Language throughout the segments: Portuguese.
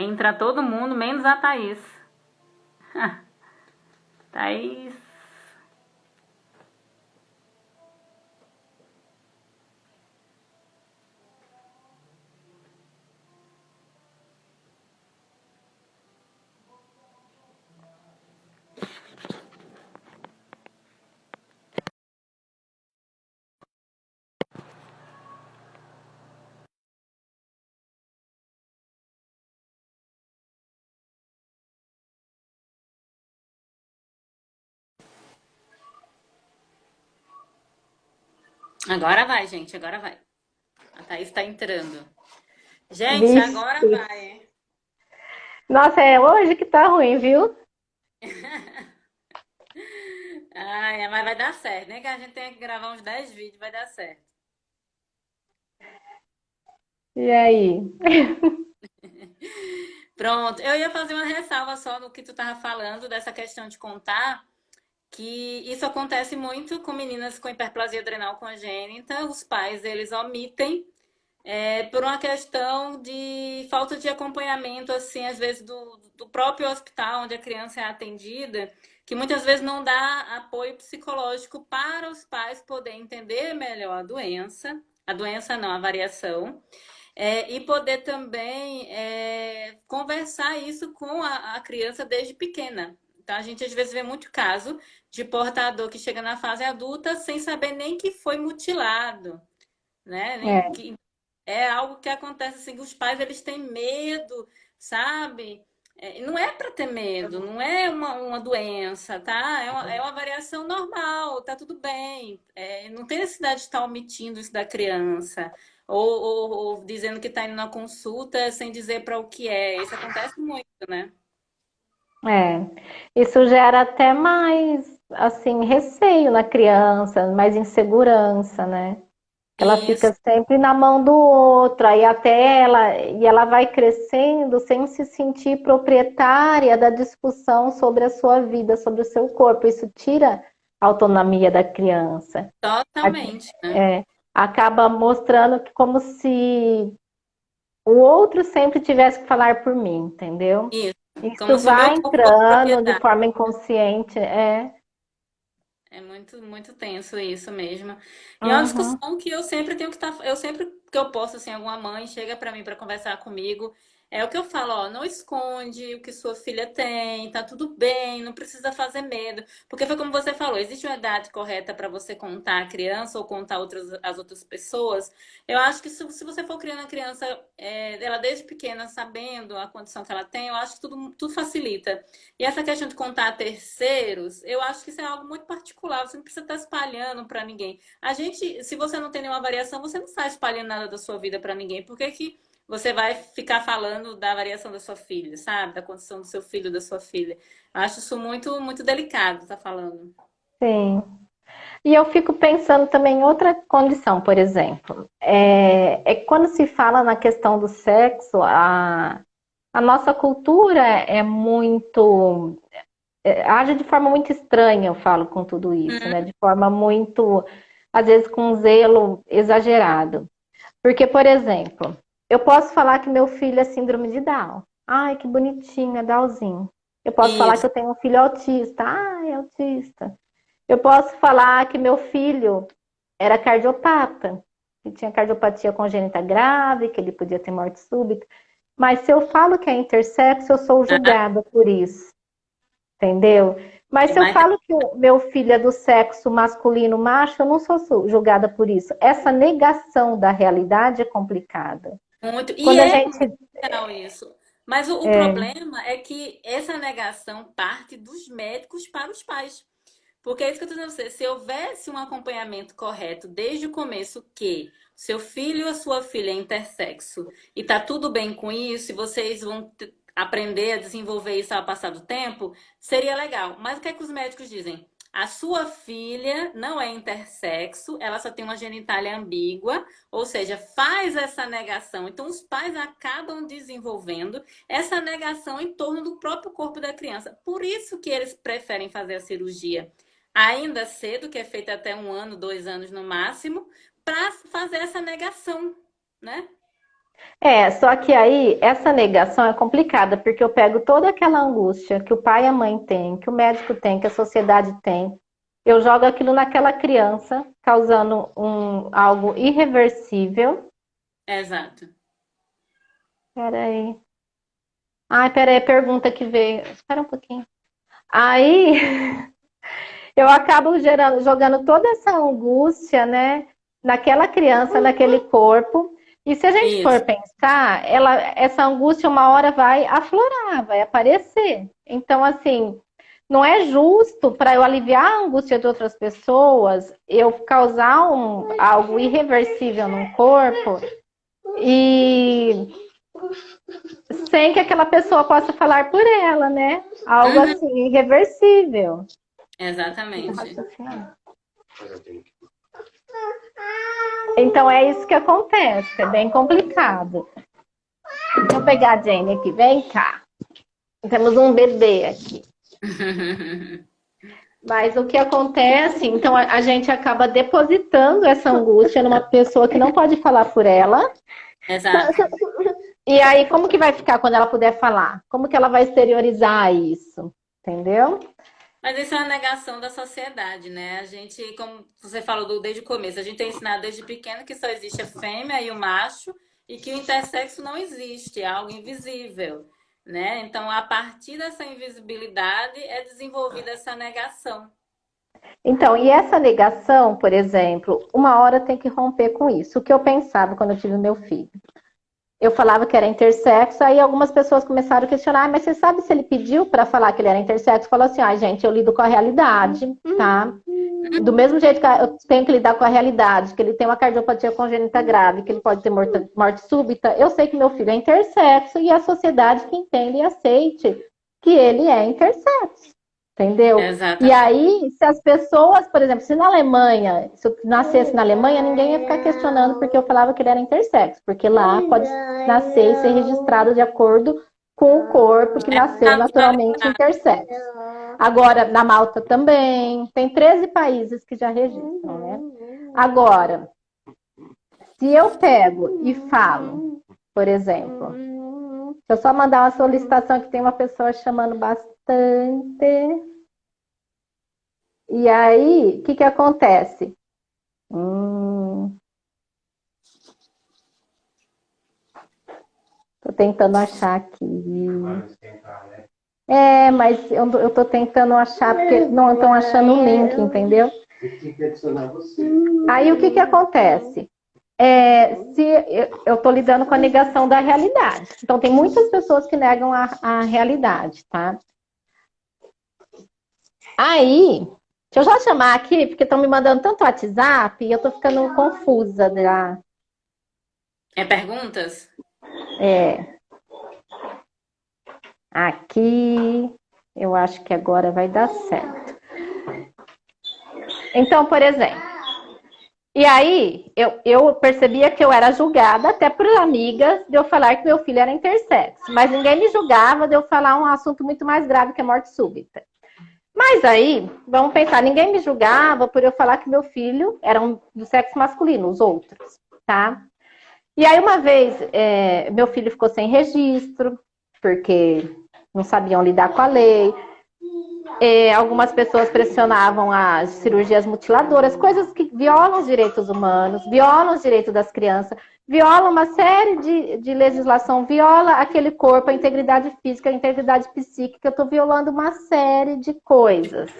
Entra todo mundo, menos a Thaís. Thaís. Agora vai, gente, agora vai. A Thaís tá entrando. Gente, agora Vixe. vai, hein? Nossa, é hoje que tá ruim, viu? Ai, mas vai dar certo. Nem que a gente tenha que gravar uns 10 vídeos, vai dar certo. E aí? Pronto, eu ia fazer uma ressalva só no que tu tava falando, dessa questão de contar, que isso acontece muito com meninas com hiperplasia adrenal congênita. Os pais, eles omitem por uma questão de falta de acompanhamento, assim, às vezes do próprio hospital onde a criança é atendida, que muitas vezes não dá apoio psicológico para os pais poderem entender melhor a doença não, a variação, e poder também conversar isso com a criança desde pequena. Então, a gente às vezes vê muito caso de portador que chega na fase adulta sem saber nem que foi mutilado, né? Nem É, que é algo que acontece assim, os pais eles têm medo, sabe? Não é para ter medo, não é uma doença, tá? É uma variação normal, tá tudo bem. Não tem necessidade de estar omitindo isso da criança. Ou dizendo que está indo na consulta sem dizer para o que é. Isso acontece muito, né? é. Isso gera até mais, assim, receio na criança, mais insegurança, né? Ela fica Isso, sempre na mão do outro, aí até ela vai crescendo sem se sentir proprietária da discussão sobre a sua vida, sobre o seu corpo. Isso tira a autonomia da criança. totalmente, né? É, acaba mostrando que como se o outro sempre tivesse que falar por mim, entendeu? Isso. Como Isso se o meu vai corpo fosse entrando de propriedade. forma inconsciente, é. É muito, muito tenso isso mesmo. E é uma Uhum. discussão que eu sempre tenho que estar. Eu sempre que eu posso, assim, alguma mãe chega pra mim pra conversar comigo. É o que eu falo, ó, não esconde o que sua filha tem, tá tudo bem, não precisa fazer medo. Porque foi como você falou, existe uma idade correta pra você contar a criança ou contar as outras pessoas. Eu acho que se você for criando a criança, ela desde pequena, sabendo a condição que ela tem, eu acho que tudo facilita. E essa questão de contar a terceiros, eu acho que isso é algo muito particular. Você não precisa estar espalhando para ninguém. A gente, se você não tem nenhuma variação, você não está espalhando nada da sua vida para ninguém. Por que que você vai ficar falando da variação da sua filha, sabe? Da condição do seu filho, da sua filha. Eu acho isso muito, muito delicado, tá falando. Sim. E eu fico pensando também em outra condição, por exemplo. É quando se fala na questão do sexo, a nossa cultura é muito. Age de forma muito estranha, eu falo com tudo isso, né? De forma muito, às vezes, com um zelo exagerado. Porque, por exemplo, eu posso falar que meu filho é síndrome de Down. Ai, que bonitinho, é Downzinho. Eu posso falar que Isso. eu tenho um filho autista. Ai, é autista. Eu posso falar que meu filho era cardiopata, que tinha cardiopatia congênita grave, que ele podia ter morte súbita. Mas se eu falo que é intersexo, eu sou Ah, julgada por isso, entendeu? Mas se eu mas falo que o meu filho é do sexo masculino macho, eu não sou julgada por isso. Essa negação da realidade é complicada. muito. E Quando a é gente. muito legal isso. Mas o problema é que essa negação parte dos médicos para os pais. Porque é isso que eu tô dizendo pra você. Se houvesse um acompanhamento correto desde o começo, que seu filho ou sua filha é intersexo e tá tudo bem com isso, e vocês vão aprender a desenvolver isso ao passar do tempo, seria legal. Mas o que é que os médicos dizem? A sua filha não é intersexo, ela só tem uma genitália ambígua, ou seja, faz essa negação. Então, os pais acabam desenvolvendo essa negação em torno do próprio corpo da criança. Por isso que eles preferem fazer a cirurgia ainda cedo, que é feita até 1 ano, 2 anos no máximo, para fazer essa negação, né? Só que aí essa negação é complicada, porque eu pego toda aquela angústia que o pai e a mãe têm, que o médico tem, que a sociedade tem, eu jogo aquilo naquela criança, causando algo irreversível. Exato. Peraí. Ai, peraí, pergunta que veio. Espera um pouquinho. Aí eu acabo jogando toda essa angústia, né, naquela criança, naquele corpo. E se a gente for Isso. pensar, essa angústia uma hora vai aflorar, vai aparecer. Então, assim, não é justo para eu aliviar a angústia de outras pessoas, eu causar algo irreversível no corpo e sem que aquela pessoa possa falar por ela, né? Algo Uhum. assim, irreversível. Exatamente. Então é isso que acontece, é bem complicado. Deixa eu pegar a Jane aqui, vem cá. Temos um bebê aqui. Mas o que acontece, então a gente acaba depositando essa angústia numa pessoa que não pode falar por ela. Exato. E aí, como que vai ficar quando ela puder falar? Como que ela vai exteriorizar isso? Entendeu? Mas isso é uma negação da sociedade, né? A gente, como você falou desde o começo, a gente tem ensinado desde pequeno que só existe a fêmea e o macho e que o intersexo não existe, é algo invisível, né? Então, a partir dessa invisibilidade é desenvolvida essa negação. Então, e essa negação, por exemplo, uma hora tem que romper com isso. O que eu pensava quando eu tive meu filho? Eu falava que era intersexo, aí algumas pessoas começaram a questionar, mas você sabe se ele pediu para falar que ele era intersexo? Falou assim, gente, eu lido com a realidade, tá? Do mesmo jeito que eu tenho que lidar com a realidade, que ele tem uma cardiopatia congênita grave, que ele pode ter morte súbita, eu sei que meu filho é intersexo e a sociedade que entenda e aceite que ele é intersexo. Entendeu? E Exatamente. aí, se as pessoas, por exemplo, se na Alemanha, se eu nascesse na Alemanha, ninguém ia ficar questionando porque eu falava que ele era intersexo, porque lá pode nascer e ser registrado de acordo com o corpo que É nasceu naturalmente naturalizado. intersexo. Agora, na Malta também, tem 13 países que já registram, né? Agora, se eu pego e falo, por exemplo, deixa eu só mandar uma solicitação que tem uma pessoa chamando bastante. E aí, o que que acontece? Tô tentando achar aqui. Mas eu tô tentando achar, porque não estão achando o link, entendeu? Aí, o que que acontece? Se eu tô lidando com a negação da realidade. Então, tem muitas pessoas que negam a realidade, tá? Aí, deixa eu já chamar aqui, porque estão me mandando tanto WhatsApp e eu tô ficando confusa já. É perguntas? É, aqui, eu acho que agora vai dar certo. Então, por exemplo, e aí eu percebia que eu era julgada até por amigas de eu falar que meu filho era intersexo, mas ninguém me julgava de eu falar um assunto muito mais grave que a morte súbita. Mas aí, vamos pensar, ninguém me julgava por eu falar que meu filho era do sexo masculino, os outros, tá? E aí uma vez, meu filho ficou sem registro, porque não sabiam lidar com a lei. Algumas pessoas pressionavam as cirurgias mutiladoras, coisas que violam os direitos humanos, violam os direitos das crianças, violam uma série de legislação, viola aquele corpo, a integridade física, a integridade psíquica, eu estou violando uma série de coisas.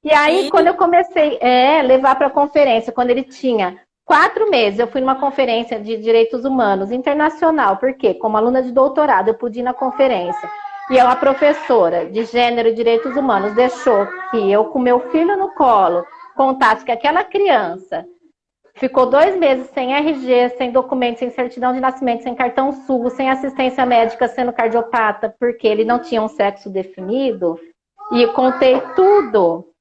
E aí, E quando eu comecei a levar para a conferência, quando ele tinha 4 meses, eu fui numa conferência de direitos humanos internacional, porque como aluna de doutorado, eu pude ir na conferência. E uma professora de gênero e direitos humanos deixou que eu, com meu filho no colo, contasse que aquela criança ficou 2 meses sem RG, sem documento, sem certidão de nascimento, sem cartão SUS, sem assistência médica, sendo cardiopata, porque ele não tinha um sexo definido. E eu contei tudo.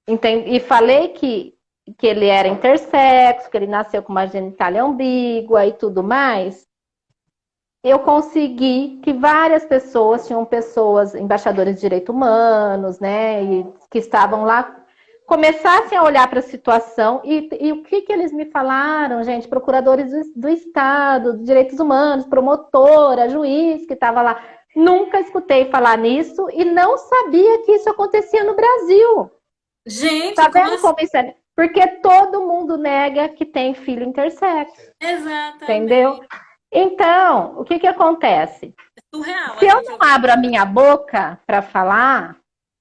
E falei que ele era intersexo, que ele nasceu com uma genitália ambígua e tudo mais. Eu consegui que várias pessoas, tinham pessoas, embaixadores de direitos humanos, né, e que estavam lá começassem a olhar para a situação e o que eles me falaram, gente, procuradores do Estado, de direitos humanos, promotora, juiz que estava lá. Nunca escutei falar nisso e não sabia que isso acontecia no Brasil. Gente, Tá como vendo assim? como isso é? Porque todo mundo nega que tem filho intersexo, entendeu? Exatamente. Então, o que que acontece? É surreal Se a eu gente não ouvir abro a isso, né? minha boca para falar,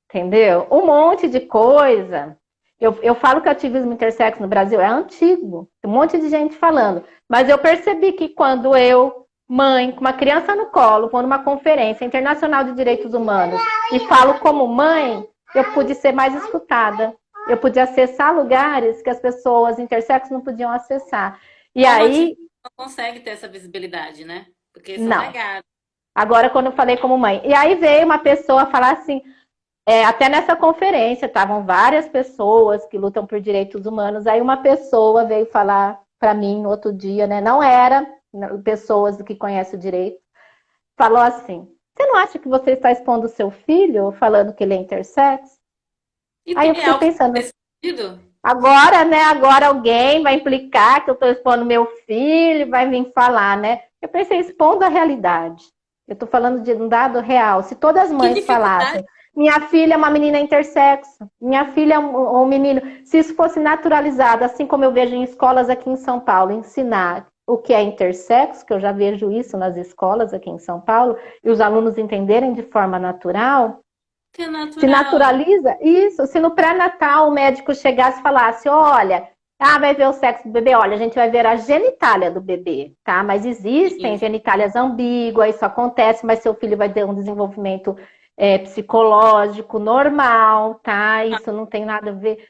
entendeu? Um monte de coisa. Eu falo que o ativismo intersexo no Brasil é antigo, tem um monte de gente falando. Mas eu percebi que quando eu, mãe, com uma criança no colo, vou numa conferência internacional de direitos humanos e falo como mãe, eu pude ser mais escutada. Eu pude acessar lugares que as pessoas intersexo não podiam acessar. E Como ativista aí, não consegue ter essa visibilidade, né? Porque são não. negados. Agora, quando eu falei como mãe. E aí veio uma pessoa falar assim, até nessa conferência, estavam várias pessoas que lutam por direitos humanos. Aí uma pessoa veio falar para mim no outro dia, né? Não era pessoas que conhecem o direito. Falou assim: você não acha que você está expondo o seu filho falando que ele é intersexo? E Aí eu é fiquei algo que pensando, tem sentido? agora, né? Agora alguém vai implicar que eu estou expondo meu filho, vai vir falar, né? Eu pensei, expondo a realidade. Eu estou falando de um dado real. Se todas as Que mães dificuldade. falassem, minha filha é uma menina intersexo, minha filha é um menino, se isso fosse naturalizado, assim como eu vejo em escolas aqui em São Paulo, ensinar o que é intersexo, que eu já vejo isso nas escolas aqui em São Paulo, e os alunos entenderem de forma natural, Que é se natural. naturaliza isso. Se no pré-natal o médico chegasse e falasse, olha, vai ver o sexo do bebê, olha, a gente vai ver a genitália do bebê, tá? Mas existem Isso. genitálias ambíguas, isso acontece, mas seu filho vai ter um desenvolvimento psicológico normal, tá? Isso não tem nada a ver.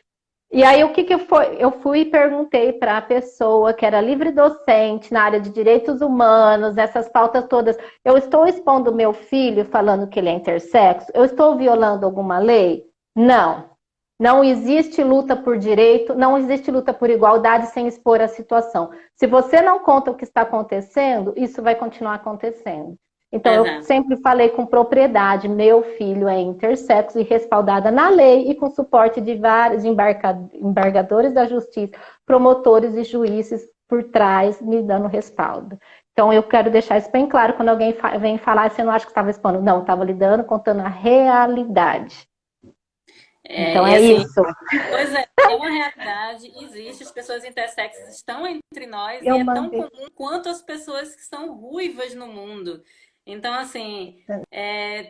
E aí, o que que eu fui e perguntei para a pessoa que era livre docente na área de direitos humanos, essas pautas todas. Eu estou expondo meu filho falando que ele é intersexo? Eu estou violando alguma lei? Não. Não existe luta por direito, não existe luta por igualdade sem expor a situação. Se você não conta o que está acontecendo, isso vai continuar acontecendo. Então, eu Exato. sempre falei com propriedade: meu filho é intersexo e respaldada na lei e com suporte de vários embargadores da justiça, promotores e juízes por trás me dando respaldo. Então, eu quero deixar isso bem claro quando alguém vem falar, você não acha que estava expondo? Não, estava lidando, contando a realidade. Então, E é assim, isso. pois é uma realidade, existe, as pessoas intersexas estão entre nós e Eu é tão mandei. comum quanto as pessoas que são ruivas no mundo. Então, assim,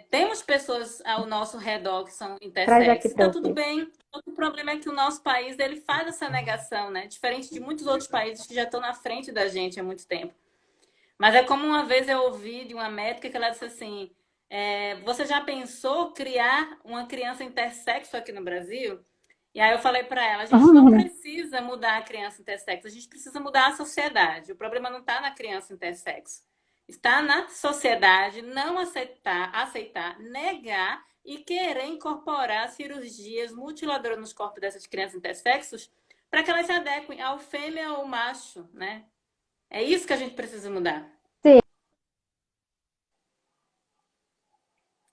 temos pessoas ao nosso redor que são Traz aqui intersexas, e para tá eu tudo ver. bem. O problema é que o nosso país, ele faz essa negação, né? Diferente de muitos outros países que já estão na frente da gente há muito tempo. Mas é como uma vez eu ouvi de uma médica que ela disse assim: você já pensou criar uma criança intersexo aqui no Brasil? E aí eu falei para ela: a gente não precisa mudar a criança intersexo, a gente precisa mudar a sociedade. O problema não está na criança intersexo, está na sociedade não aceitar, negar e querer incorporar cirurgias mutiladoras nos corpos dessas crianças intersexos para que elas se adequem ao fêmea ou ao macho, né? É isso que a gente precisa mudar. Sim,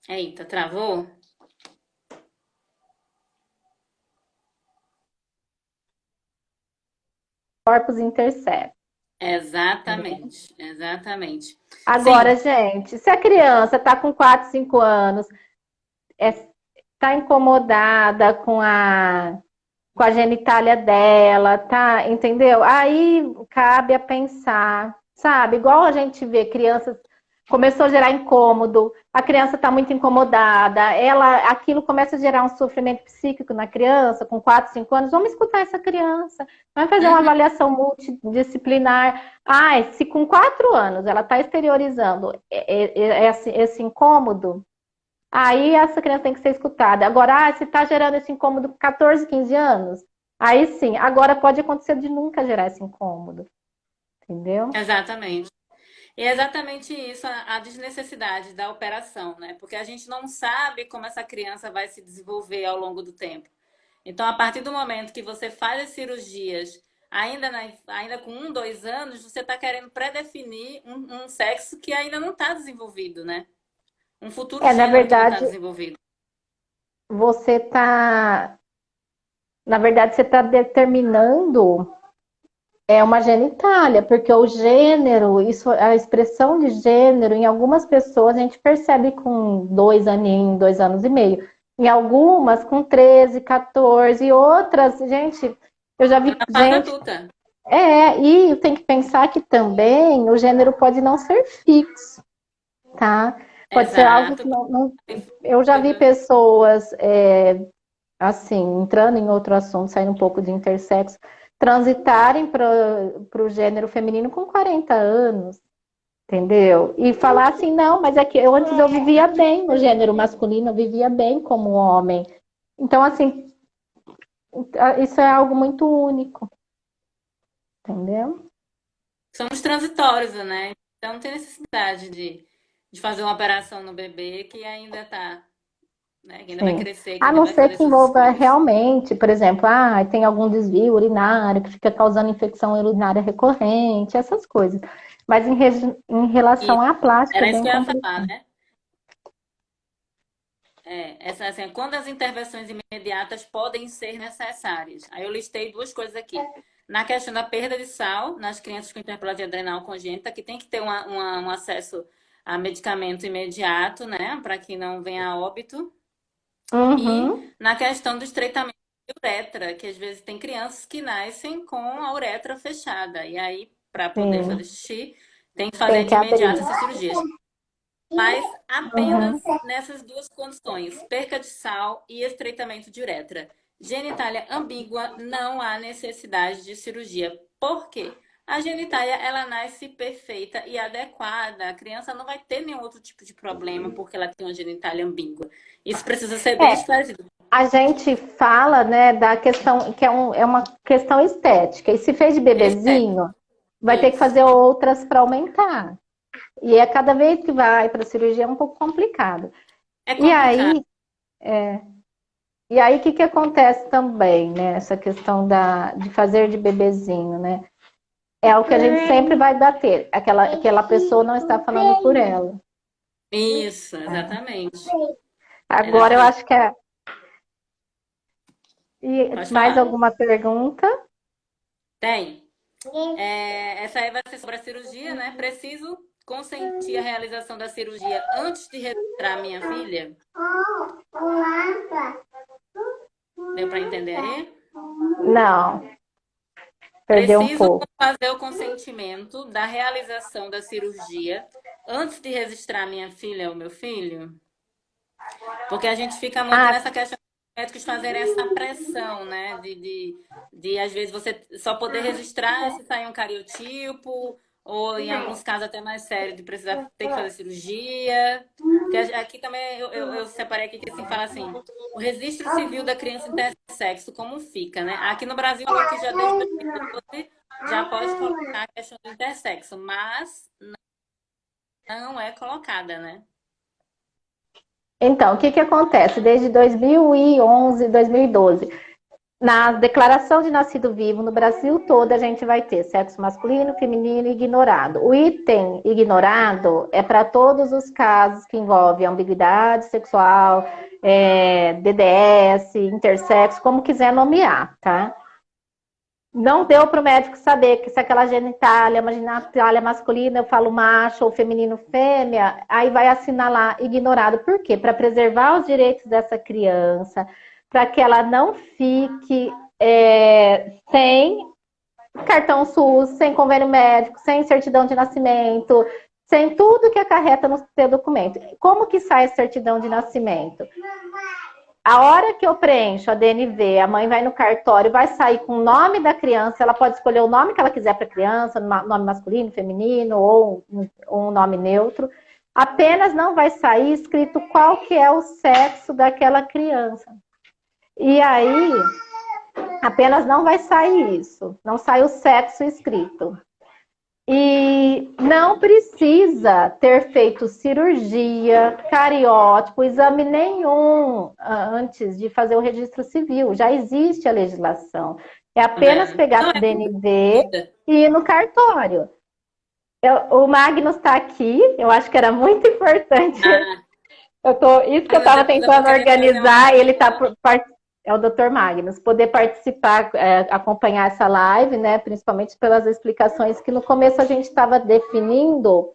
Eita, travou? corpos intersexos. Exatamente, exatamente. Agora, Sim, gente, se a criança está com 4, 5 anos, está incomodada com a genitália dela, tá? Entendeu? Aí cabe a pensar, sabe? Igual a gente vê crianças começou a gerar incômodo, a criança está muito incomodada, aquilo começa a gerar um sofrimento psíquico na criança, com 4, 5 anos, vamos escutar essa criança, vamos fazer uma uhum, avaliação multidisciplinar. Se com 4 anos ela está exteriorizando esse incômodo, aí essa criança tem que ser escutada. Agora, se está gerando esse incômodo com 14, 15 anos, aí sim, agora pode acontecer de nunca gerar esse incômodo, entendeu? exatamente. E é exatamente isso, a desnecessidade da operação, né? Porque a gente não sabe como essa criança vai se desenvolver ao longo do tempo. Então, a partir do momento que você faz as cirurgias, ainda com 1, 2 anos, você está querendo predefinir um sexo que ainda não está desenvolvido, né? Um futuro Na gênero que não está verdade, desenvolvido. você está Na verdade, você está determinando uma genitália, porque o gênero, isso, a expressão de gênero, em algumas pessoas a gente percebe com 2 aninhos, 2 anos e meio. Em algumas com 13, 14, e outras, gente, eu já vi Na fase gente. adulta. E tem que pensar que também o gênero pode não ser fixo, tá? Pode ser algo que Exato. não. Eu já vi pessoas, assim, entrando em outro assunto, saindo um pouco de intersexo, transitarem para o gênero feminino com 40 anos, entendeu? E falar assim, não, mas é que antes eu vivia bem no gênero masculino, eu vivia bem como homem. Então, assim, isso é algo muito único, entendeu? Somos transitórios, né? Então não tem necessidade de fazer uma operação no bebê que ainda tá, né? Que ainda vai Sim. crescer, que A ainda não vai ser fazer que suas envolva escolhas. realmente, por exemplo, tem algum desvio urinário que fica causando infecção urinária recorrente, essas coisas. Mas em E relação à plástica é era isso bem que eu ia falar, complicado. né? Assim, quando as intervenções imediatas podem ser necessárias. Aí eu listei duas coisas aqui. Na questão da perda de sal, nas crianças com hiperplasia adrenal congênita, que tem que ter um acesso a medicamento imediato, né? Para que não venha a óbito. E Uhum, na questão do estreitamento de uretra, que às vezes tem crianças que nascem com a uretra fechada. E aí, para poder fazer sim. xixi, tem que fazer Tem que de abrir. imediato essas cirurgias. Mas Uhum. apenas nessas duas condições, perca de sal e estreitamento de uretra. Genitália ambígua, não há necessidade de cirurgia. Por quê? A genitália, ela nasce perfeita e adequada. A criança não vai ter nenhum outro tipo de problema porque ela tem uma genitália ambígua. Isso precisa ser bem É, esclarecido. a gente fala, né, da questão que é uma questão estética. E se fez de Estética. bebezinho, vai ter que Isso. fazer outras para aumentar. E é cada vez que vai para a cirurgia é um pouco complicado. É E complicado. aí, o que acontece também, né? Essa questão de fazer de bebezinho, né? É o que a gente sempre vai bater. Aquela pessoa não está falando por ela. Isso, exatamente. Agora eu Exatamente. acho que é. E Pode mais falar. alguma pergunta? Tem. Essa aí vai ser sobre a cirurgia, né? Preciso consentir a realização da cirurgia antes de registrar minha filha? Deu para entender aí? Não, perdeu um Preciso pouco. fazer o consentimento da realização da cirurgia antes de registrar minha filha ou meu filho? Porque a gente fica muito Ah, nessa questão de médicos fazerem essa pressão, né? De às vezes você só poder registrar se sair um cariotipo, ou em alguns casos até mais sério, de precisar ter que fazer cirurgia. Porque aqui também eu separei aqui que assim fala assim, o registro civil da criança intersexo, como fica, né? Aqui no Brasil falou que já desde 2012 já pode colocar a questão do intersexo, mas não é colocada, né? então, o que acontece? Desde 2011, 2012, na declaração de nascido vivo, no Brasil todo, a gente vai ter sexo masculino, feminino e ignorado. O item ignorado é para todos os casos que envolvem ambiguidade sexual, DDS, intersexo, como quiser nomear, tá? Não deu para o médico saber que se aquela genitália, uma genitália masculina, eu falo macho ou feminino fêmea, aí vai assinalar ignorado. Por quê? Para preservar os direitos dessa criança, para que ela não fique sem cartão SUS, sem convênio médico, sem certidão de nascimento, sem tudo que acarreta no seu documento. Como que sai a certidão de nascimento? A hora que eu preencho a DNV, a mãe vai no cartório, vai sair com o nome da criança, ela pode escolher o nome que ela quiser para a criança, nome masculino, feminino ou um nome neutro. Apenas não vai sair escrito qual que é o sexo daquela criança. E aí, apenas não vai sair isso, não sai o sexo escrito. E não precisa ter feito cirurgia, cariótipo, exame nenhum antes de fazer o registro civil. Já existe a legislação. É Tá apenas vendo? pegar Não a é DNV vida. e ir no cartório. O Magnus está aqui, eu acho que era muito importante. Ah, Isso que eu mas estava depois eu vou tentando querer trazer uma organizar, e ele está pergunta. é o Dr. Magnus, poder participar, acompanhar essa live, né? Principalmente pelas explicações que no começo a gente estava definindo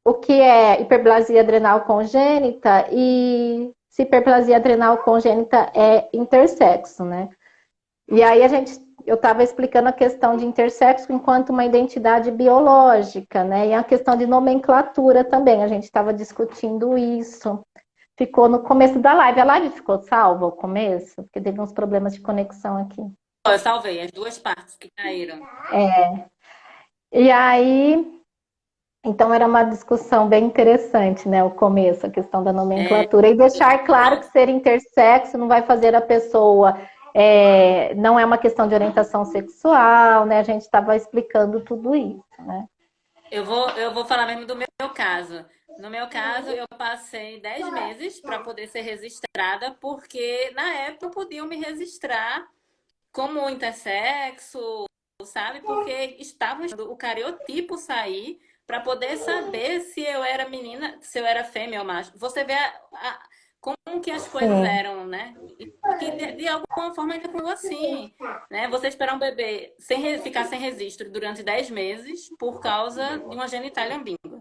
o que é hiperplasia adrenal congênita e se hiperplasia adrenal congênita é intersexo, né? E aí eu estava explicando a questão de intersexo enquanto uma identidade biológica, né? E a questão de nomenclatura também, a gente estava discutindo isso. Ficou no começo da live. A live ficou salva ao começo? Porque teve uns problemas de conexão aqui. Eu salvei as duas partes que caíram. E aí, então era uma discussão bem interessante, né? O começo, a questão da nomenclatura. E deixar claro que ser intersexo não vai fazer a pessoa... não é uma questão de orientação sexual, né? A gente estava explicando tudo isso, né? Eu vou falar mesmo do meu caso. No meu caso, eu passei 10 meses para poder ser registrada, porque na época podiam me registrar como intersexo, sabe? Porque estavam esperando o cariotipo sair para poder saber se eu era menina, se eu era fêmea ou macho. Você vê como que as coisas eram, né? E que de alguma forma ainda continua assim, né? Você esperar um bebê ficar sem registro durante 10 meses por causa de uma genitália ambígua.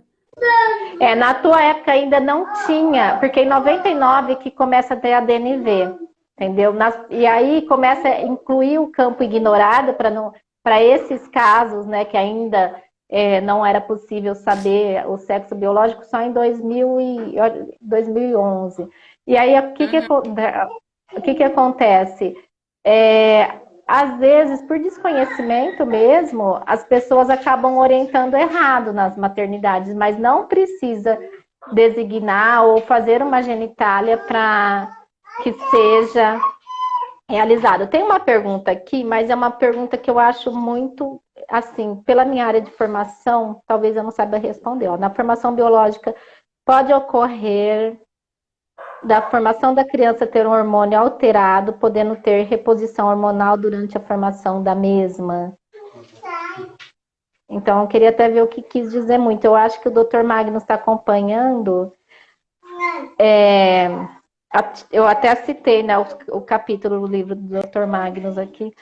Na tua época ainda não tinha, porque em 99 que começa a ter a DNV, entendeu? E aí começa a incluir o campo ignorado para esses casos, né, que ainda não era possível saber o sexo biológico só em 2011. E aí o que acontece? Às vezes, por desconhecimento mesmo, as pessoas acabam orientando errado nas maternidades, mas não precisa designar ou fazer uma genitália para que seja realizado. Tem uma pergunta aqui, mas é uma pergunta que eu acho muito, assim, pela minha área de formação, talvez eu não saiba responder. Na formação biológica, pode ocorrer da formação da criança ter um hormônio alterado, podendo ter reposição hormonal durante a formação da mesma. Então, eu queria até ver o que quis dizer muito. Eu acho que o Dr. Magnus está acompanhando. Eu até citei, né, o capítulo do livro do Dr. Magnus aqui.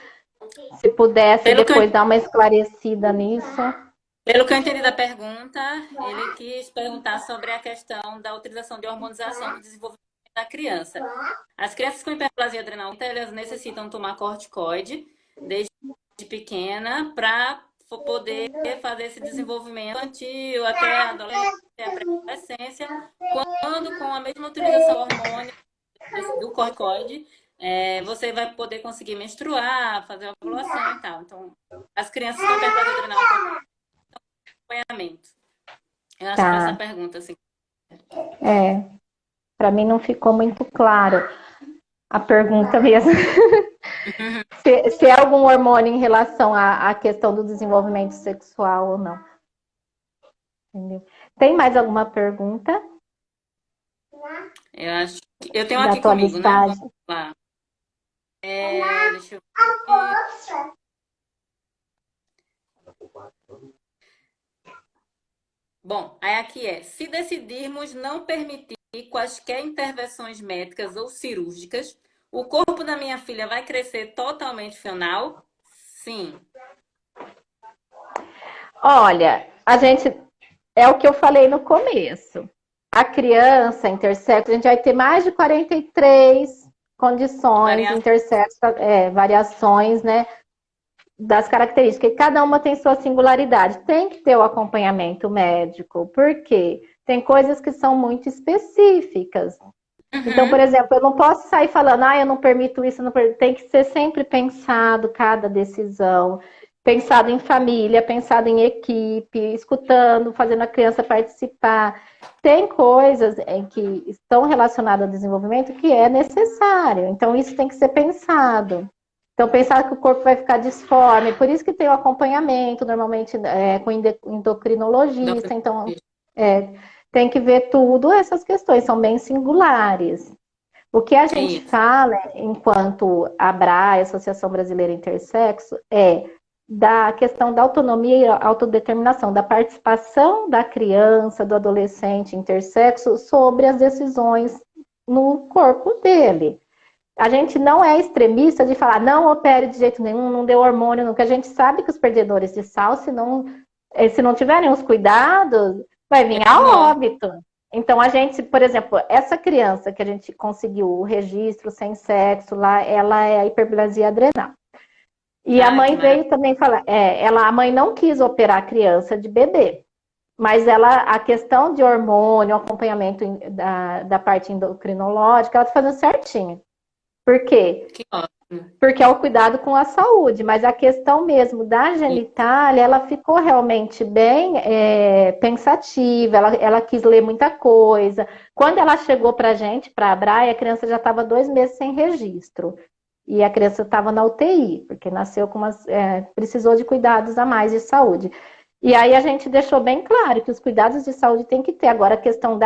Se pudesse depois dar uma esclarecida nisso. Pelo que eu entendi da pergunta, ele quis perguntar sobre a questão da utilização de hormonização no desenvolvimento da criança. As crianças com hiperplasia adrenal, elas necessitam tomar corticoide desde pequena para poder fazer esse desenvolvimento infantil até a adolescência, a pré-adolescência, quando com a mesma utilização hormônica do corticoide, você vai poder conseguir menstruar, fazer a ovulação e tal. Então, as crianças com hiperplasia adrenal acompanhamento. Eu acho que foi essa pergunta, assim. Para mim não ficou muito claro a pergunta mesmo. se é algum hormônio em relação à questão do desenvolvimento sexual ou não. Entendeu? Tem mais alguma pergunta? Eu acho que eu tenho aqui comigo, né? Vamos lá. Deixa eu ver. Bom, aí aqui se decidirmos não permitir quaisquer intervenções médicas ou cirúrgicas, o corpo da minha filha vai crescer totalmente funcional? Sim. Olha, é o que eu falei no começo. A criança intersexo, a gente vai ter mais de 43 condições intersexo, variações, né? Das características, cada uma tem sua singularidade. Tem que ter o acompanhamento médico, porque tem coisas que são muito específicas. Então, por exemplo, eu não posso sair falando, eu não permito isso, não permito. Tem que ser sempre pensado cada decisão, pensado em família, pensado em equipe, escutando, fazendo a criança participar. Tem coisas que estão relacionadas ao desenvolvimento que é necessário. Então, isso tem que ser pensado. Então, pensar que o corpo vai ficar disforme, por isso que tem o acompanhamento, normalmente com endocrinologista, então tem que ver tudo, essas questões são bem singulares. O que a gente fala, enquanto ABRA, Associação Brasileira Intersexo, da questão da autonomia e autodeterminação, da participação da criança, do adolescente intersexo sobre as decisões no corpo dele. A gente não é extremista de falar, não opere de jeito nenhum, não dê hormônio, porque a gente sabe que os perdedores de sal, se não tiverem os cuidados, vai vir É a morte. óbito. Então, a gente, por exemplo, essa criança que a gente conseguiu o registro sem sexo lá, ela é a hiperplasia adrenal. E a Ai, que mãe maravilha. veio também falar, a mãe não quis operar a criança de bebê, mas a questão de hormônio, acompanhamento da parte endocrinológica, ela está fazendo certinho. Por quê? Que ótimo. Porque é o cuidado com a saúde, mas a questão mesmo da genitália, ela ficou realmente bem pensativa, ela quis ler muita coisa. Quando ela chegou para a gente, para a Braia, a criança já estava 2 meses sem registro. E a criança estava na UTI, porque nasceu precisou de cuidados a mais de saúde. E aí a gente deixou bem claro que os cuidados de saúde tem que ter. Agora, a questão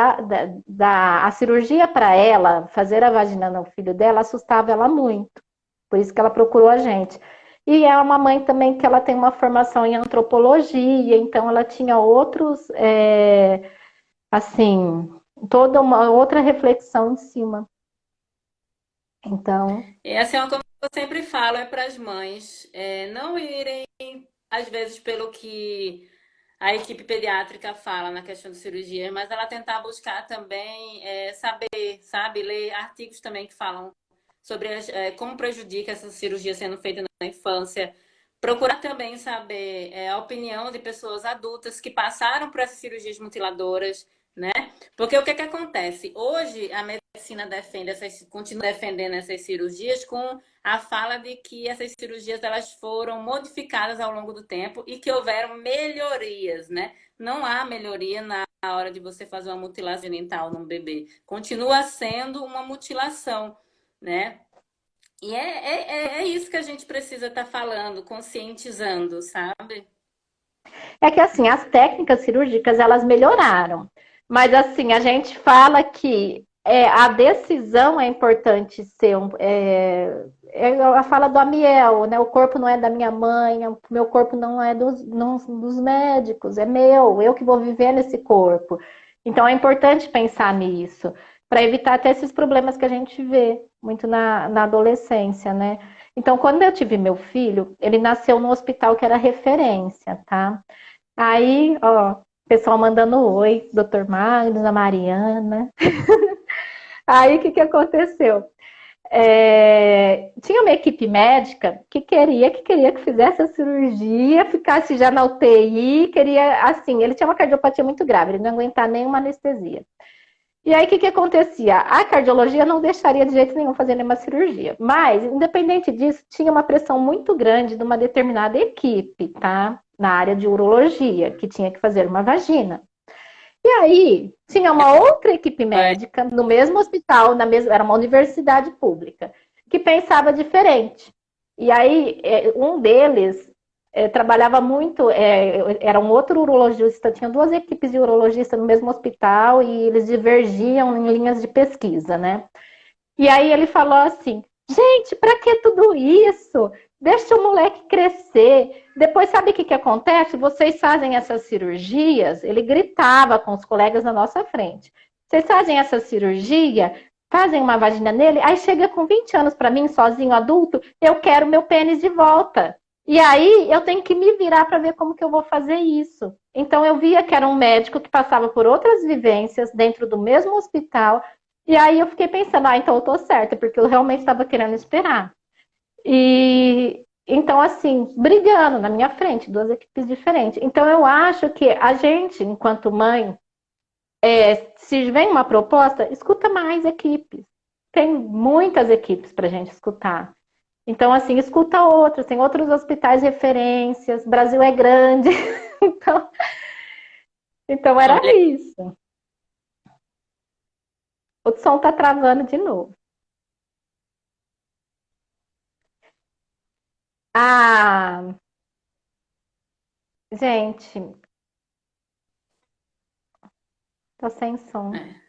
a cirurgia para ela, fazer a vagina no filho dela, assustava ela muito. Por isso que ela procurou a gente. E é uma mãe também que ela tem uma formação em antropologia, então ela tinha assim, toda uma outra reflexão em cima. Então, E essa é uma coisa que eu sempre falo, é para as mães não irem, às vezes, pelo que a equipe pediátrica fala na questão de cirurgia, mas ela tentar buscar também saber, sabe, ler artigos também que falam sobre como prejudica essa cirurgia sendo feita na infância. Procurar também saber a opinião de pessoas adultas que passaram por essas cirurgias mutiladoras, né? Porque o que é que acontece? Hoje a medicina continua defendendo essas cirurgias com a fala de que essas cirurgias elas foram modificadas ao longo do tempo e que houveram melhorias, né? Não há melhoria na hora de você fazer uma mutilação genital num bebê. Continua sendo uma mutilação, né? E é isso que a gente precisa estar falando, conscientizando, sabe? é que assim, as técnicas cirúrgicas elas melhoraram, mas assim, a gente fala que a decisão é importante ser a fala do Amiel, né? O corpo não é da minha mãe, o meu corpo não é dos médicos, é meu, eu que vou viver nesse corpo. Então é importante pensar nisso, para evitar até esses problemas que a gente vê muito na adolescência, né? Então, quando eu tive meu filho, ele nasceu num hospital que era referência, tá? Aí, ó, pessoal mandando oi, doutor Magnus, a Mariana. Aí, o que aconteceu? Tinha uma equipe médica que queria que fizesse a cirurgia, ficasse já na UTI, queria, assim, ele tinha uma cardiopatia muito grave, ele não aguentava nenhuma anestesia. E aí, o que acontecia? A cardiologia não deixaria de jeito nenhum fazer nenhuma cirurgia. Mas, independente disso, tinha uma pressão muito grande de uma determinada equipe, tá? Na área de urologia, que tinha que fazer uma vagina. E aí, tinha uma outra equipe É, médica no mesmo hospital, era uma universidade pública, que pensava diferente. E aí, um deles trabalhava muito, era um outro urologista, tinha 2 equipes de urologistas no mesmo hospital e eles divergiam em linhas de pesquisa, né? E aí ele falou assim: gente, para que tudo isso? Deixa o moleque crescer. Depois, sabe o que acontece? Vocês fazem essas cirurgias. Ele gritava com os colegas na nossa frente. Vocês fazem essa cirurgia, fazem uma vagina nele, aí chega com 20 anos para mim, sozinho, adulto, eu quero meu pênis de volta. E aí eu tenho que me virar para ver como que eu vou fazer isso. Então eu via que era um médico que passava por outras vivências dentro do mesmo hospital, e aí eu fiquei pensando, então eu tô certa, porque eu realmente estava querendo esperar. E então, assim, brigando na minha frente, 2 equipes diferentes. Então, eu acho que a gente, enquanto mãe, se vem uma proposta, escuta mais equipes. Tem muitas equipes para a gente escutar. Então, assim, escuta outros, tem outros hospitais referências, Brasil é grande. Então, então era olha, isso. O som tá travando de novo. Ah, gente, tô sem som. é.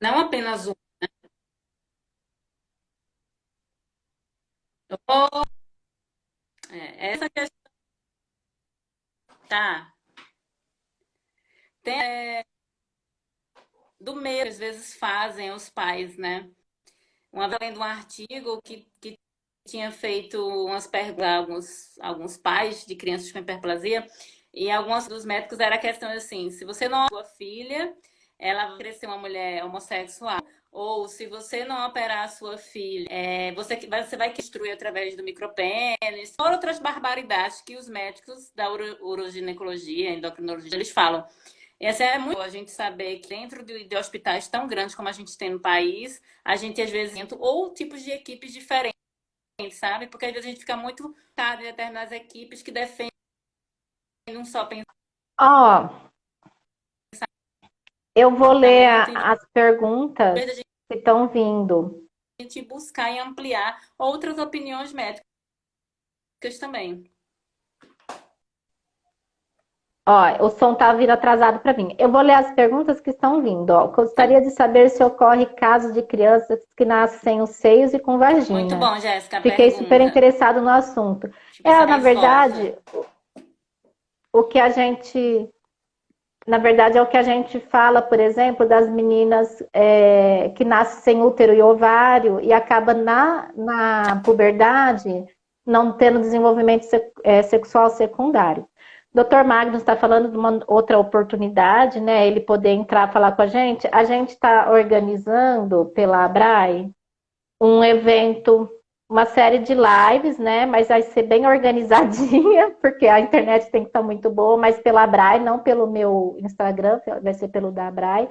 Não apenas um, Essa questão, tá? Tem do meio, às vezes fazem os pais, né? Uma vez lendo um artigo que tinha feito umas perguntas a alguns pais de crianças com hiperplasia, e alguns dos médicos era a questão assim: se você não sua filha, ela vai crescer uma mulher homossexual. Ou se você não operar a sua filha, você vai destruir através do micropênis, fora outras barbaridades que os médicos da uroginecologia, endocrinologia, eles falam. Essa é muito boa, a gente saber que dentro de hospitais tão grandes como a gente tem no país, a gente às vezes entra ou tipos de equipes diferentes, sabe? Porque às vezes a gente fica muito focado em determinadas equipes que defendem um só Ó, eu vou ler pensamento, em as perguntas vez de que estão vindo. a gente buscar e ampliar outras opiniões médicas também. Ó, o som tá vindo atrasado para mim. Eu vou ler as perguntas que estão vindo. Ó, gostaria de saber se ocorre casos de crianças que nascem sem os seios e com Muito vagina. bom, Jéssica, a Fiquei super pergunta. interessado no assunto. Tipo, essa Na resposta. verdade, o que a gente, na verdade, é o que a gente fala, por exemplo, das meninas que nascem sem útero e ovário e acaba na puberdade não tendo desenvolvimento sexual secundário. Dr. Magnus está falando de uma outra oportunidade, né? Ele poder entrar falar com a gente. A gente está organizando pela ABRAE um evento, uma série de lives, né? Mas vai ser bem organizadinha, porque a internet tem que estar muito boa, mas pela ABRAE, não pelo meu Instagram, vai ser pelo da ABRAE.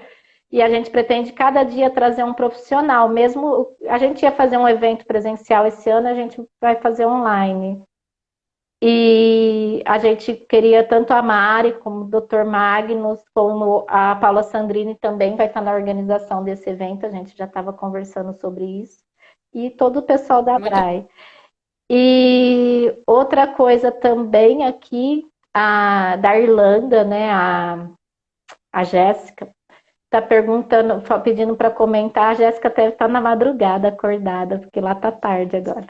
E a gente pretende cada dia trazer um profissional. Mesmo a gente ia fazer um evento presencial esse ano, a gente vai fazer online. E a gente queria tanto a Mari, como o Dr. Magnus, como a Paula Sandrini também vai estar na organização desse evento. A gente já estava conversando sobre isso. E todo o pessoal da Muito BRAE. E outra coisa também aqui, da Irlanda, né, a Jéssica, está perguntando, pedindo para comentar. A Jéssica deve estar na madrugada acordada, porque lá está tarde agora.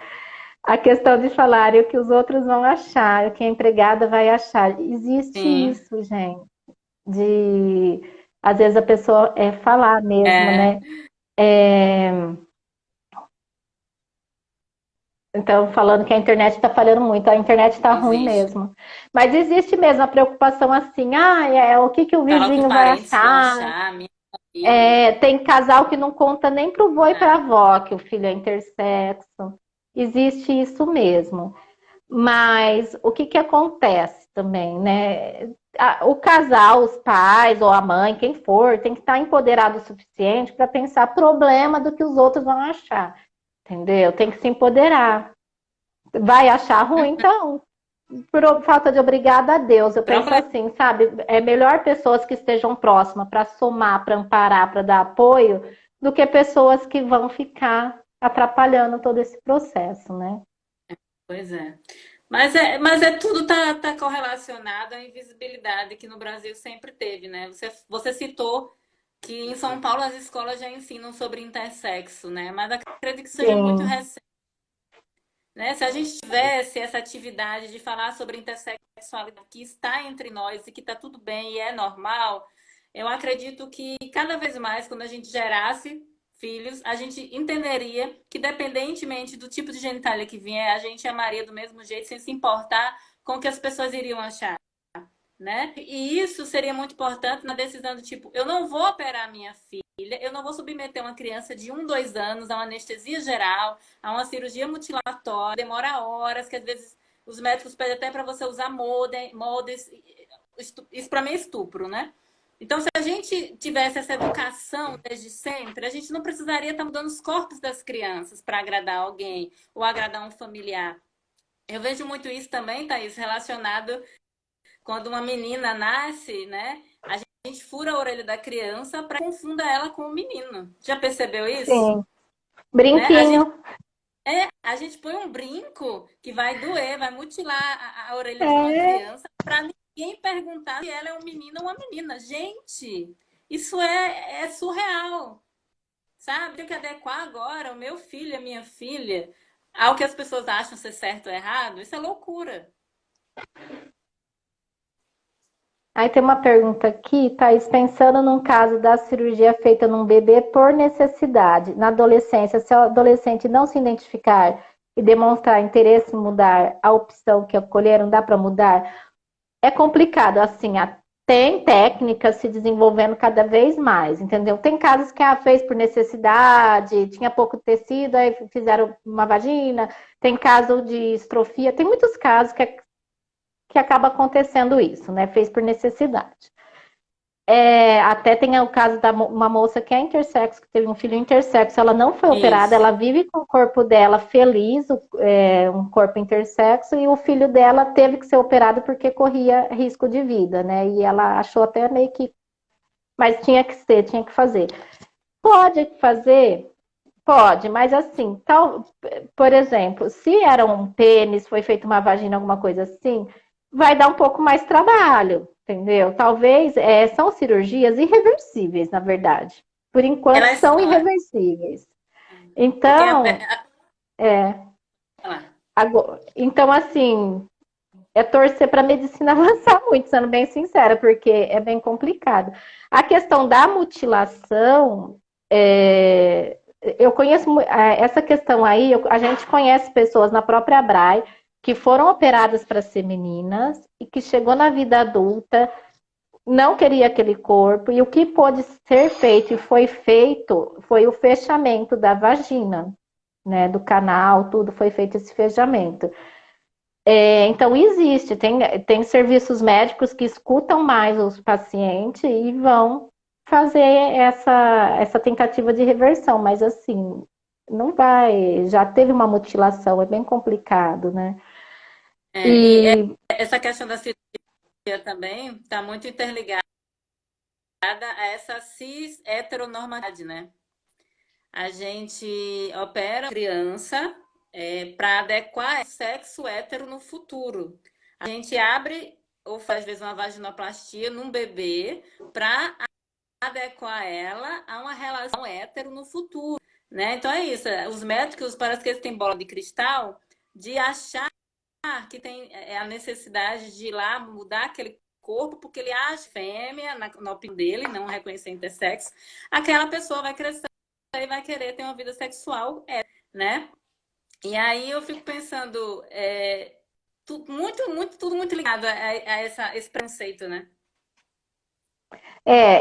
A questão de falar o que os outros vão achar, o que a empregada vai achar. Existe sim. isso, gente, de às vezes a pessoa falar mesmo, É, né? Então, falando que a internet está falhando muito, a internet está ruim existe. mesmo. Mas existe mesmo a preocupação assim, o que, que o Falar o que os vizinho vai parentes vão achar? achar, minha família. Tem casal que não conta nem para o vô e para a É, avó que o filho é intersexo. Existe isso mesmo. Mas o que, que acontece também, né? O casal, os pais ou a mãe, quem for, tem que estar empoderado o suficiente para pensar problema do que os outros vão achar. Entendeu? Tem que se empoderar. Vai achar ruim, então, por falta de obrigada a Deus. Eu penso problema. assim, sabe? É melhor pessoas que estejam próximas para somar, para amparar, para dar apoio, do que pessoas que vão ficar atrapalhando todo esse processo, né? Pois é. Mas tudo tá correlacionado à invisibilidade que no Brasil sempre teve, né? Você citou que em São Paulo as escolas já ensinam sobre intersexo, né? Mas acredito que seja muito Sim, recente, né? Se a gente tivesse essa atividade de falar sobre intersexualidade que está entre nós e que está tudo bem e é normal, eu acredito que cada vez mais, quando a gente gerasse filhos, a gente entenderia que, dependentemente do tipo de genitália que vier, a gente amaria do mesmo jeito, sem se importar com o que as pessoas iriam achar, né? E isso seria muito importante na decisão do tipo, eu não vou operar minha filha, eu não vou submeter uma criança de 2 anos a uma anestesia geral, a uma cirurgia mutilatória, demora horas, que às vezes os médicos pedem até para você usar moldes. Isso para mim é estupro, né? Então, se a gente tivesse essa educação desde sempre, a gente não precisaria estar mudando os corpos das crianças para agradar alguém ou agradar um familiar. Eu vejo muito isso também, Thaís, relacionado quando uma menina nasce, né? A gente fura a orelha da criança para confunda ela com o menino. Já percebeu isso? sim. Né? Brinquinho. A gente põe um brinco que vai doer, vai mutilar a orelha de uma É, criança para ninguém perguntar se ela é um menino ou uma menina. Gente, isso é surreal, sabe? Tenho que adequar agora o meu filho, a minha filha, ao que as pessoas acham ser certo ou errado, isso é loucura. Aí tem uma pergunta aqui, Thaís, pensando num caso da cirurgia feita num bebê por necessidade, na adolescência, se o adolescente não se identificar e demonstrar interesse em mudar a opção que escolheram, dá para mudar? É complicado, assim, tem técnicas se desenvolvendo cada vez mais, entendeu? Tem casos que fez por necessidade, tinha pouco tecido, aí fizeram uma vagina, tem caso de estrofia, tem muitos casos que acaba acontecendo isso, né? Fez por necessidade. Até tem o caso de uma moça que é intersexo, que teve um filho intersexo, ela não foi operada, Isso. ela vive com o corpo dela feliz, um corpo intersexo, e o filho dela teve que ser operado porque corria risco de vida, né? E ela achou até meio que. Mas tinha que fazer. Pode fazer? Pode, mas assim, por exemplo, se era um pênis, foi feita uma vagina, alguma coisa assim, vai dar um pouco mais trabalho, entendeu? Talvez são cirurgias irreversíveis, na verdade. Por enquanto, Elas são são. irreversíveis. Porque tem Então, é, lá. então assim, é torcer para a medicina avançar muito, sendo bem sincera, porque é bem complicado. A questão da mutilação, eu conheço essa questão aí, a gente conhece pessoas na própria Abrai que foram operadas para ser meninas e que chegou na vida adulta, não queria aquele corpo, e o que pôde ser feito e foi feito foi o fechamento da vagina, né, do canal, tudo foi feito esse fechamento. Então, existe, tem serviços médicos que escutam mais os pacientes e vão fazer essa tentativa de reversão, mas assim, não vai, já teve uma mutilação, é bem complicado, né? Essa questão da cirurgia também está muito interligada a essa cis heteronormatividade, né? A gente opera a criança para adequar o sexo hétero no futuro. A gente abre ou faz, às vezes, uma vaginoplastia num bebê para adequar ela a uma relação hétero no futuro, né? Então é isso. Os médicos parece que eles têm bola de cristal de achar que tem a necessidade de ir lá mudar aquele corpo porque ele acha fêmea, na opinião dele, não reconhecer intersexo, aquela pessoa vai crescer e vai querer ter uma vida sexual, né? E aí eu fico pensando, tudo muito ligado a esse preconceito, né?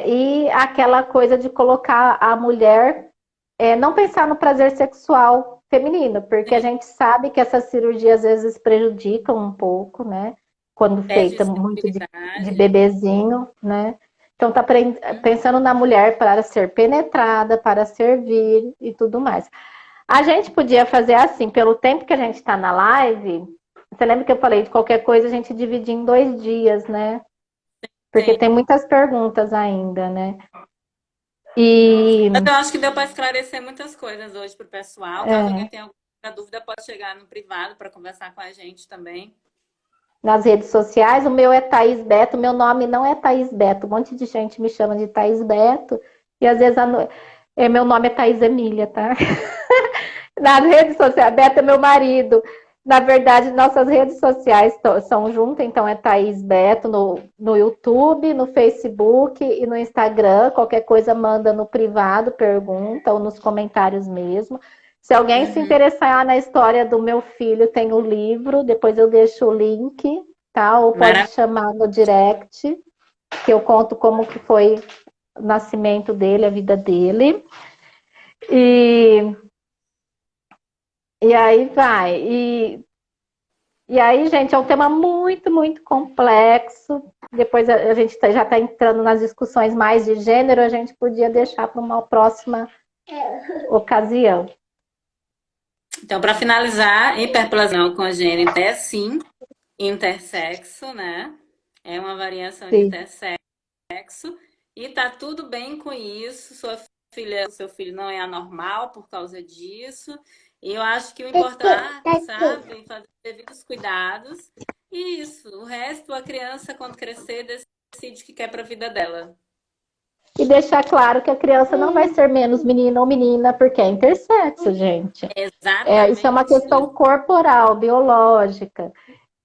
E aquela coisa de colocar a mulher, não pensar no prazer sexual feminino, porque a Sim, gente sabe que essas cirurgias às vezes prejudicam um pouco, né? Quando perde feita muito de sensibilidade. bebezinho, né? Então tá pensando na mulher para ser penetrada, para servir e tudo mais. A gente podia fazer assim, pelo tempo que a gente está na live, você lembra que eu falei de qualquer coisa a gente dividir em 2 dias, né? Porque Sim. tem muitas perguntas ainda, né? E Mas eu acho que deu para esclarecer muitas coisas hoje para o pessoal. Caso alguém é, tenha alguma dúvida, pode chegar no privado para conversar com a gente também. nas redes sociais, o meu é Thaís Beto, meu nome não é Thaís Beto, um monte de gente me chama de Thaís Beto, e às vezes meu nome é Thaís Emília, tá? Nas redes sociais, Beto é meu marido. Na verdade, nossas redes sociais são juntas, então é Thaís Beto no YouTube, no Facebook e no Instagram. Qualquer coisa manda no privado, pergunta, ou nos comentários mesmo. Se alguém se Uhum. interessar na história do meu filho, tem o livro, depois eu deixo o link, tá? Ou pode Maravilha. chamar no direct, que eu conto como que foi o nascimento dele, a vida dele. E, e aí vai. E aí, gente, é um tema muito, muito complexo. Depois a gente já está entrando nas discussões mais de gênero, a gente podia deixar para uma próxima ocasião. Então, para finalizar, hiperplasia congênita é sim intersexo, né? É uma variação de Sim. intersexo e tá tudo bem com isso. Seu filho não é anormal por causa disso. E eu acho que o importante, sabe, é fazer os devidos cuidados. E isso, o resto, a criança, quando crescer, decide o que quer para a vida dela. E deixar claro que a criança não vai ser menos menina ou menina porque é intersexo, gente. Isso é uma Exatamente questão isso. corporal, biológica.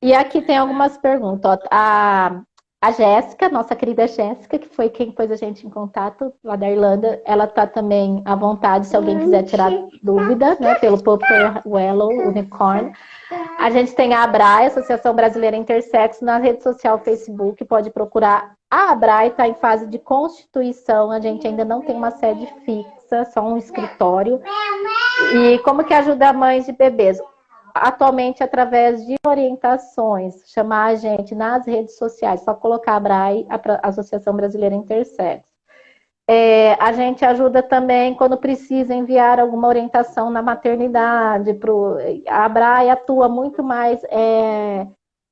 E aqui tem algumas perguntas. Ó. A Jéssica, nossa querida Jéssica, que foi quem pôs a gente em contato lá da Irlanda, ela está também à vontade, se alguém quiser tirar dúvida, né, pelo Purple Willow Unicorn. A gente tem a ABRAE, Associação Brasileira Intersexo, na rede social Facebook, pode procurar. A ABRAE está em fase de constituição, a gente ainda não tem uma sede fixa, só um escritório. E como que ajuda mães de bebês? Atualmente, através de orientações, chamar a gente nas redes sociais, só colocar a ABRAE, a Associação Brasileira Intersexo. A gente ajuda também quando precisa enviar alguma orientação na maternidade. A ABRAE atua muito mais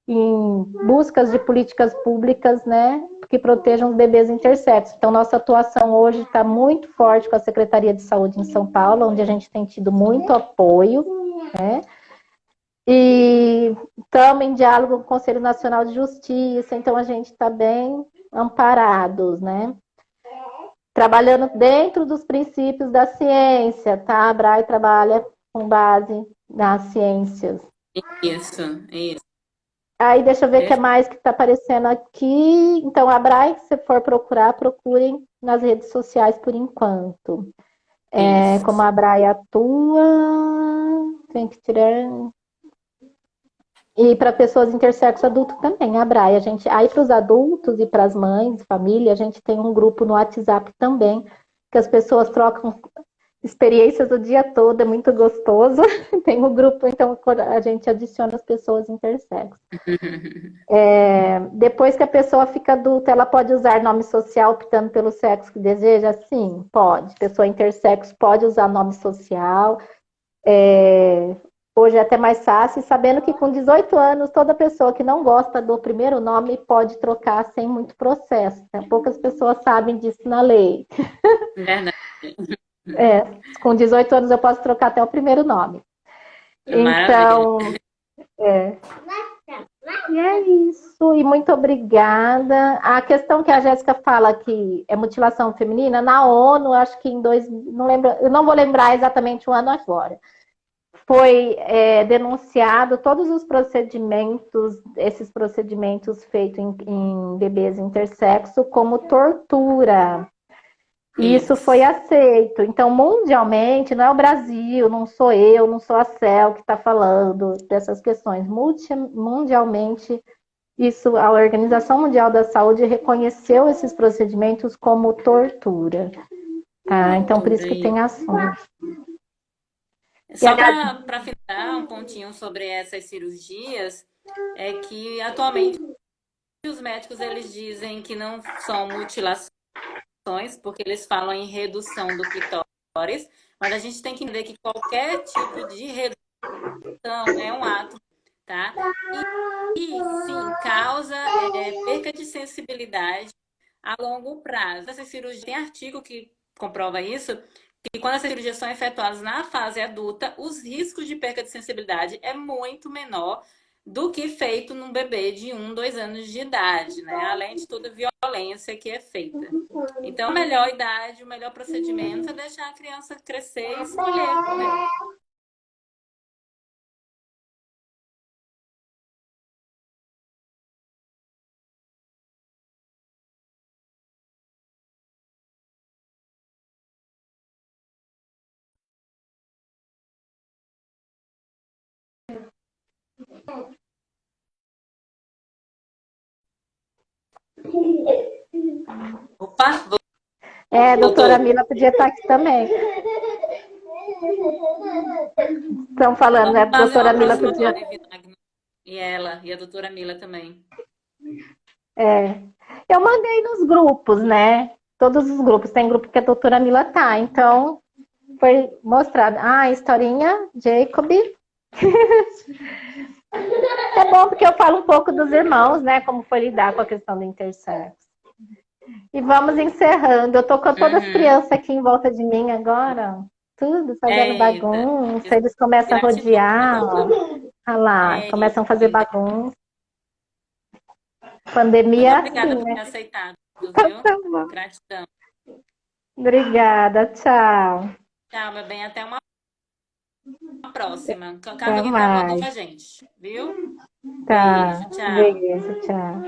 em buscas de políticas públicas, né, que protejam os bebês intersexos. Então, nossa atuação hoje está muito forte com a Secretaria de Saúde em São Paulo, onde a gente tem tido muito apoio, né, e estamos em diálogo com o Conselho Nacional de Justiça, então a gente está bem amparados, né. Trabalhando dentro dos princípios da ciência, tá? A ABRAE trabalha com base nas ciências. Isso, isso. Aí deixa eu ver o que é mais que está aparecendo aqui. Então, a ABRAE, se você for procurar, procurem nas redes sociais por enquanto. Como a ABRAE atua, tem que tirar. E para pessoas intersexo adulto também, a ABRAE. Aí para os adultos e para as mães, família, a gente tem um grupo no WhatsApp também, que as pessoas trocam experiências o dia todo, é muito gostoso. Tem um grupo, então a gente adiciona as pessoas intersexo. Depois que a pessoa fica adulta, ela pode usar nome social optando pelo sexo que deseja? Sim, pode. Pessoa intersexo pode usar nome social. Hoje é até mais fácil, sabendo que com 18 anos, toda pessoa que não gosta do primeiro nome pode trocar sem muito processo. Poucas pessoas sabem disso na lei. Verdade. Com 18 anos eu posso trocar até o primeiro nome. Maravilha. Então, e é isso. E muito obrigada. A questão que a Jéssica fala que é mutilação feminina, na ONU, acho que não lembro, eu não vou lembrar exatamente o ano agora. Foi denunciado todos os procedimentos, esses procedimentos feitos em bebês intersexo como tortura. E isso foi aceito. Então, mundialmente, não é o Brasil, não sou eu, não sou a CEL que está falando dessas questões. Mundialmente, a Organização Mundial da Saúde reconheceu esses procedimentos como tortura. Tá? Então, por isso que tem ações. Só para finalizar um pontinho sobre essas cirurgias, é que atualmente os médicos eles dizem que não são mutilações, porque eles falam em redução do clitóris, mas a gente tem que entender que qualquer tipo de redução é um ato, tá? E sim, causa perca de sensibilidade a longo prazo. Essa cirurgia tem artigo que comprova isso, que quando essas cirurgias são efetuadas na fase adulta, os riscos de perca de sensibilidade é muito menor do que feito num bebê de 2 anos de idade, né? Além de toda a violência que é feita. Então, a melhor idade, o melhor procedimento é deixar a criança crescer e escolher, né? Opa, A doutora Mila podia estar aqui também. Estão falando, né? A doutora Mila podia. E ela, e a doutora Mila também. Eu mandei nos grupos, né? Todos os grupos. Tem grupo que a doutora Mila tá. Então, foi mostrado. A historinha, Jacob. É bom porque eu falo um pouco dos irmãos, né? Como foi lidar com a questão do intersexo. E vamos encerrando. Eu tô com todas as crianças aqui em volta de mim agora. Tudo fazendo bagunça. Eles começam a rodear. Olha lá, começam a fazer bagunça. Pandemia Muito obrigada assim, por ter né? aceitado, Tá viu? bom. Gratidão. Obrigada, tchau. Tchau, meu bem, até uma próxima. Caso Até alguém tenha alguma mais. dúvida, gente, viu? Tá. Beijo, tchau. Beijo, tchau.